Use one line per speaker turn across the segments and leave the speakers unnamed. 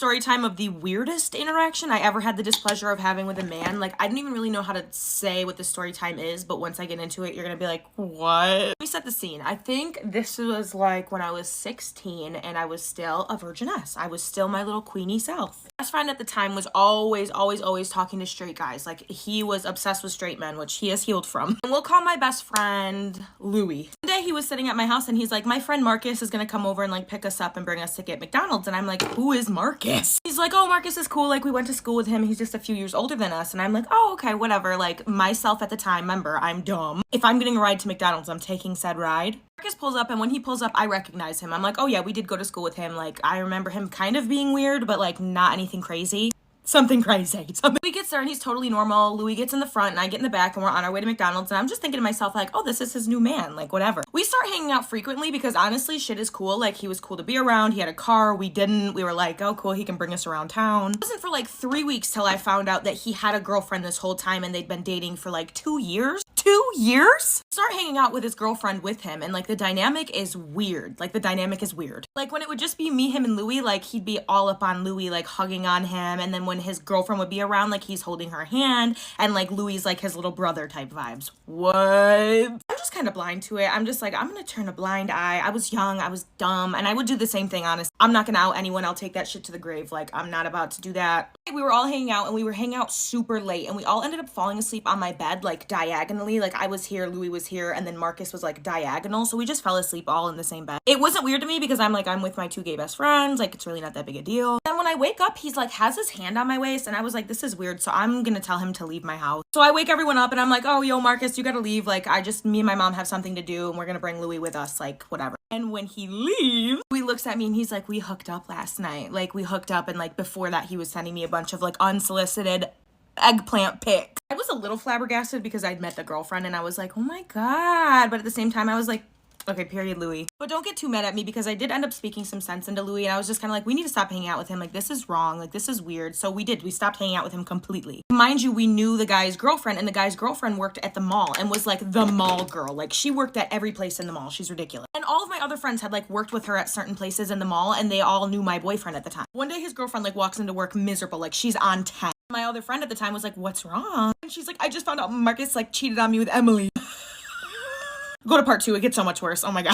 story time of the weirdest interaction I ever had the displeasure of having with a man. Like, I don't even really know how to say what the story time is, but once I get into it, you're gonna be like, what? Let me set the scene. I think this was like when I was 16 and I was still a virginess. I was still my little queenie self. My best friend at the time was always talking to straight guys. Like, he was obsessed with straight men, which he has healed from. And we'll call my best friend Louie. One day he was sitting at my house and he's like, my friend Marcus is gonna come over and like pick us up and bring us to get McDonald's. And I'm like, who is Marcus? He's like, oh, Marcus is cool. Like, we went to school with him. He's just a few years older than us. And I'm like, oh, okay, whatever. Like, myself at the time, remember, I'm dumb. If I'm getting a ride to McDonald's, I'm taking said ride. Marcus pulls up, and when he pulls up, I recognize him. I'm like, oh yeah, we did go to school with him. Like, I remember him kind of being weird, but like not anything crazy. Something crazy. Louis gets there and he's totally normal. Louis gets in the front and I get in the back and we're on our way to McDonald's, and I'm just thinking to myself like, oh, this is his new man, like whatever. We start hanging out frequently because honestly shit is cool. Like, he was cool to be around. He had a car. We didn't. We were like, oh cool, he can bring us around town. It wasn't for like 3 weeks till I found out that he had a girlfriend this whole time and they'd been dating for like 2 years. 2 years? Start hanging out with his girlfriend with him, and like the dynamic is weird. Like, the dynamic is weird. Like, when it would just be me, him, and Louis, like he'd be all up on Louis, like hugging on him, and then when his girlfriend would be around, like he's holding her hand, and like Louis like his little brother type vibes. What? I'm just kind of blind to it. I'm just like, I'm gonna turn a blind eye. I was young, I was dumb, and I would do the same thing, honestly. I'm not gonna out anyone. I'll take that shit to the grave. Like, I'm not about to do that. We were all hanging out, and we were hanging out super late, and we all ended up falling asleep on my bed, like diagonally. Like, I was here, Louis was here, and then Marcus was like diagonal, so we just fell asleep all in the same bed. It wasn't weird to me because I'm like, I'm with my 2 gay best friends, like it's really not that big a deal. And when I wake up, he's like has his hand on my waist, and I was like, this is weird, so I'm gonna tell him to leave my house. So I wake everyone up and I'm like, oh yo Marcus, you gotta leave. Like, me and my mom have something to do and we're gonna bring Louis with us, like whatever. And when he leaves, he looks at me and he's like, we hooked up last night. Like, we hooked up, and like before that he was sending me a bunch of like unsolicited eggplant pics. I was a little flabbergasted because I'd met the girlfriend and I was like, oh my god, but at the same time I was like, okay, period, Louis. But don't get too mad at me because I did end up speaking some sense into Louis, and I was just kind of like, we need to stop hanging out with him. Like, this is wrong. Like, this is weird. So we did. We stopped hanging out with him completely. Mind you, we knew the guy's girlfriend, and the guy's girlfriend worked at the mall and was like the mall girl. Like, she worked at every place in the mall. She's ridiculous. And all of my other friends had like worked with her at certain places in the mall, and they all knew my boyfriend at the time. One day his girlfriend like walks into work miserable. Like, she's on 10. My other friend at the time was like, what's wrong? And she's like, I just found out Marcus like cheated on me with Emily. Go to part 2. It gets so much worse. Oh my god.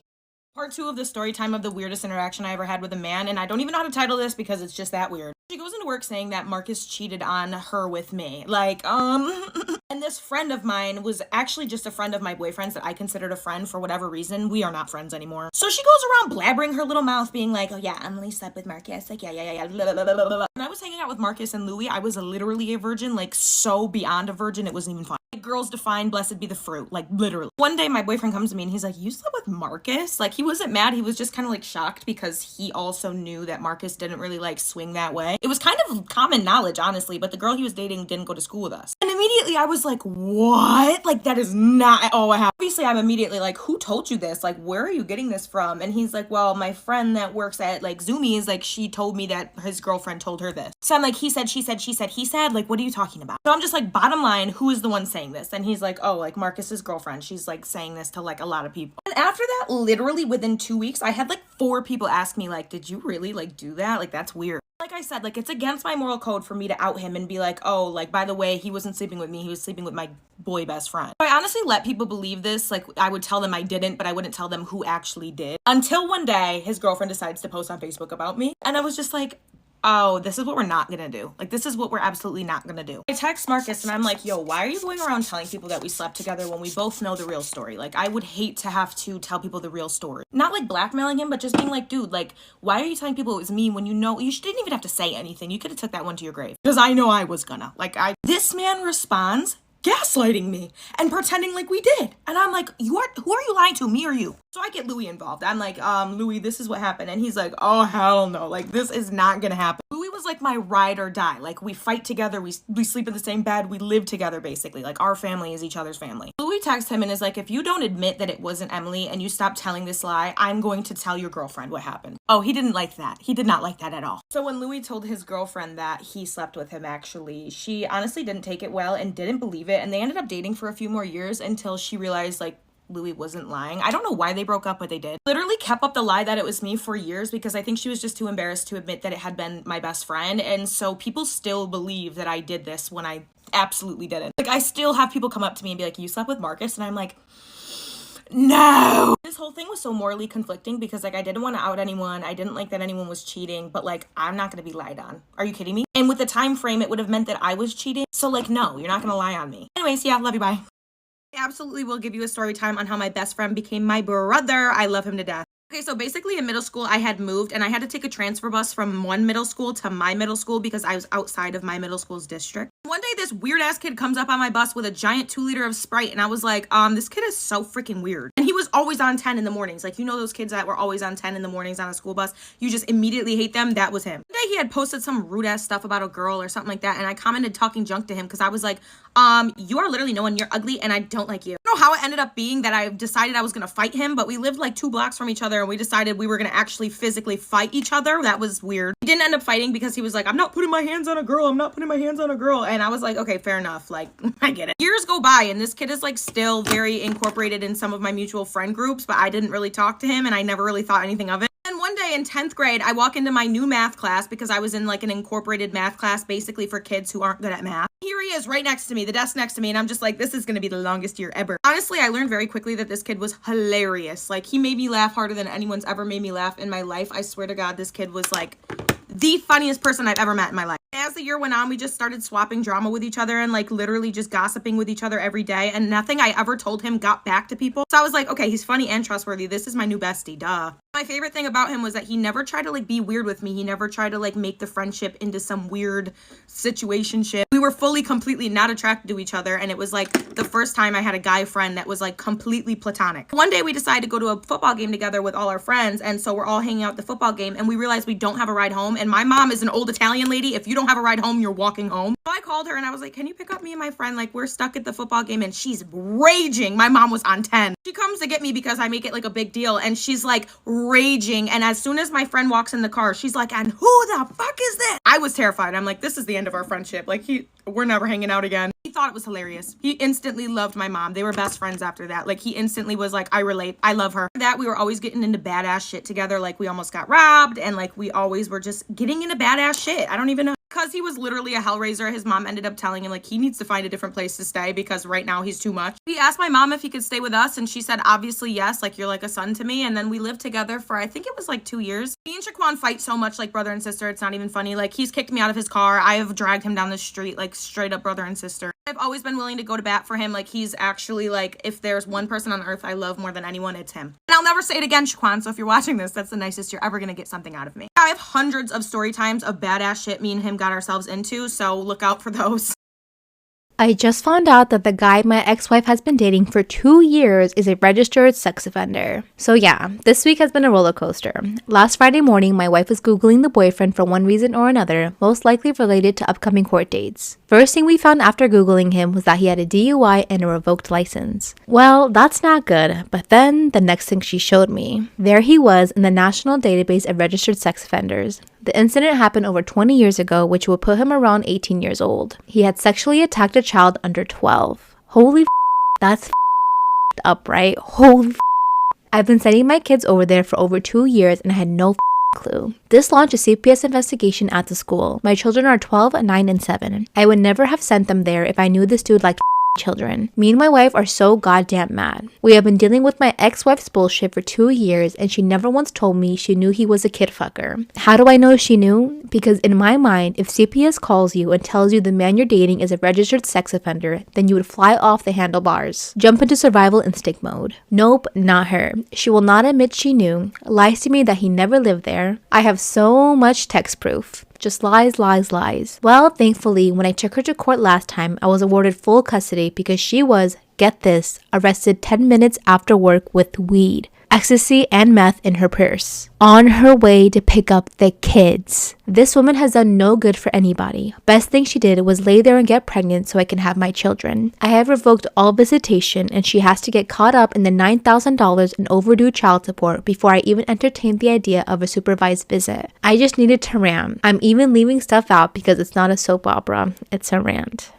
Part 2 of the story time of the weirdest interaction I ever had with a man, and I don't even know how to title this because it's just that weird. She goes into work saying that Marcus cheated on her with me. Like, and this friend of mine was actually just a friend of my boyfriend's that I considered a friend for whatever reason. We are not friends anymore. So she goes around blabbering her little mouth being like, oh yeah, Emily slept with Marcus. Like, yeah. Blah, blah, blah, blah, blah. When I was hanging out with Marcus and Louis, I was literally a virgin, like so beyond a virgin, it wasn't even fun. Like, girls define blessed be the fruit, like literally. One day my boyfriend comes to me and he's like, you slept with Marcus? Like, he wasn't mad, he was just kind of like shocked because he also knew that Marcus didn't really like swing that way. It was kind of common knowledge, honestly, but the girl he was dating didn't go to school with us. And immediately I was like, what? Like, that is not all I have. Obviously I'm immediately like, who told you this? Like, where are you getting this from? And he's like, well, my friend that works at like Zoomies, like she told me that his girlfriend told her this. So I'm like, he said, she said, she said, he said, like, what are you talking about? So I'm just like, bottom line, who is the one saying this? And he's like, oh, like Marcus's girlfriend. She's like saying this to like a lot of people. And after that, literally within 2 weeks, I had like 4 people ask me like, did you really like do that? Like, that's weird. Like I said, like, it's against my moral code for me to out him and be like, oh, like, by the way, he wasn't sleeping with me, he was sleeping with my boy best friend. I honestly let people believe this. Like, I would tell them I didn't, but I wouldn't tell them who actually did. Until one day, his girlfriend decides to post on Facebook about me. And I was just like, oh, this is what we're not gonna do. Like, this is what we're absolutely not gonna do. I text Marcus and I'm like, yo, why are you going around telling people that we slept together when we both know the real story? Like, I would hate to have to tell people the real story. Not like blackmailing him, but just being like, dude, like, why are you telling people it was me when you know you didn't even have to say anything? You could have took that one to your grave. Because I know I was gonna. Like, this man responds gaslighting me and pretending like we did. And I'm like, who are you lying to, me or you? So I get Louis involved. I'm like, Louis, this is what happened. And he's like, oh, hell no. Like, this is not gonna happen. Louis was like my ride or die. Like, we fight together. We sleep in the same bed. We live together, basically. Like, our family is each other's family. Louis texts him and is like, if you don't admit that it wasn't Emily and you stop telling this lie, I'm going to tell your girlfriend what happened. Oh, he didn't like that. He did not like that at all. So when Louis told his girlfriend that he slept with him, actually, she honestly didn't take it well and didn't believe it. And they ended up dating for a few more years until she realized, like, Louis wasn't lying. I don't know why they broke up, but they did. Literally kept up the lie that it was me for years because I think she was just too embarrassed to admit that it had been my best friend. And so people still believe that I did this when I absolutely didn't. Like, I still have people come up to me and be like, you slept with Marcus? And I'm like, no. This whole thing was so morally conflicting because like I didn't want to out anyone. I didn't like that anyone was cheating, but like I'm not going to be lied on. Are you kidding me? And with the time frame, it would have meant that I was cheating. So like, no, you're not going to lie on me. Anyways, yeah, love you, bye. I absolutely will give you a story time on how my best friend became my brother. I love him to death. Okay, so basically in middle school, I had moved and I had to take a transfer bus from one middle school to my middle school because I was outside of my middle school's district. One day, this weird ass kid comes up on my bus with a giant 2-liter of Sprite and I was like, this kid is so freaking weird. And he was always on 10 in the mornings. Like, you know those kids that were always on 10 in the mornings on a school bus? You just immediately hate them? That was him. One day, he had posted some rude ass stuff about a girl or something like that and I commented talking junk to him because I was like, you are literally no one, you're ugly and I don't like you. I don't know how it ended up being that I decided I was gonna fight him, but we lived like 2 blocks from each other and we decided we were gonna actually physically fight each other. That was weird. We didn't end up fighting because he was like, I'm not putting my hands on a girl. I'm not putting my hands on a girl. And I was like, okay, fair enough. Like, I get it. Years go by and this kid is like still very incorporated in some of my mutual friend groups, but I didn't really talk to him and I never really thought anything of it. And one day in 10th grade, I walk into my new math class because I was in like an incorporated math class basically for kids who aren't good at math. Here he is right next to me, the desk next to me, and I'm just like, this is gonna be the longest year ever. Honestly, I learned very quickly that this kid was hilarious. Like, he made me laugh harder than anyone's ever made me laugh in my life. I swear to God, this kid was like the funniest person I've ever met in my life. As the year went on, we just started swapping drama with each other and like literally just gossiping with each other every day, and nothing I ever told him got back to people. So I was like, okay, he's funny and trustworthy. This is my new bestie, duh. My favorite thing about him was that he never tried to like be weird with me. He never tried to like make the friendship into some weird situationship. We were fully, completely not attracted to each other, and it was like the first time I had a guy friend that was like completely platonic. One day we decided to go to a football game together with all our friends, and so we're all hanging out at the football game, and we realized we don't have a ride home, and my mom is an old Italian lady. If you don't have a ride home, you're walking home. So I called her and I was like, can you pick up me and my friend? Like, we're stuck at the football game, and she's raging. My mom was on 10. She comes to get me because I make it like a big deal, and she's like raging, and as soon as my friend walks in the car, she's like, and who the fuck is this? I was terrified. I'm like, this is the end of our friendship. Like, we're never hanging out again. He thought it was hilarious. He instantly loved my mom. They were best friends after that. Like, he instantly was like, I relate. I love her. That we were always getting into badass shit together. Like, we almost got robbed, and like we always were just getting into badass shit. I don't even know. Because he was literally a hellraiser, his mom ended up telling him like he needs to find a different place to stay because right now he's too much. He asked my mom if he could stay with us, and she said obviously yes, like you're like a son to me. And then we lived together for I think it was like 2 years. Me and Shaquan fight so much like brother and sister, it's not even funny. Like, he's kicked me out of his car. I have dragged him down the street like straight up brother and sister. I've always been willing to go to bat for him. Like, he's actually like, if there's one person on earth I love more than anyone, it's him. And I'll never say it again, Shaquan, so if you're watching this, that's the nicest you're ever gonna get something out of me. I have hundreds of story times of badass shit me and him got ourselves into, so look out for those.
I just found out that the guy my ex-wife has been dating for 2 years is a registered sex offender. So yeah, this week has been a roller coaster. Last Friday morning, my wife was Googling the boyfriend for one reason or another, most likely related to upcoming court dates. First thing we found after Googling him was that he had a DUI and a revoked license. Well, that's not good, but then the next thing she showed me. There he was in the National Database of Registered Sex Offenders. The incident happened over 20 years ago, which would put him around 18 years old. He had sexually attacked a child under 12. Holy that's up, right? Holy I've been sending my kids over there for over 2 years and I had no clue. This launched a CPS investigation at the school. My children are 12, 9, and 7. I would never have sent them there if I knew this dude liked children. Me and my wife are so goddamn mad. We have been dealing with my ex-wife's bullshit for 2 years and she never once told me she knew he was a kid fucker. How do I know she knew? Because in my mind, if CPS calls you and tells you the man you're dating is a registered sex offender, then you would fly off the handlebars. Jump into survival instinct mode. Nope, not her. She will not admit she knew, lies to me that he never lived there. I have so much text proof. Just lies, lies, lies. Well, thankfully, when I took her to court last time, I was awarded full custody because she was, get this, arrested 10 minutes after work with weed, ecstasy, and meth in her purse, on her way to pick up the kids. This woman has done no good for anybody. Best thing she did was lay there and get pregnant so I can have my children. I have revoked all visitation and she has to get caught up in the $9,000 in overdue child support before I even entertained the idea of a supervised visit. I just needed to rant. I'm even leaving stuff out because it's not a soap opera, it's a rant.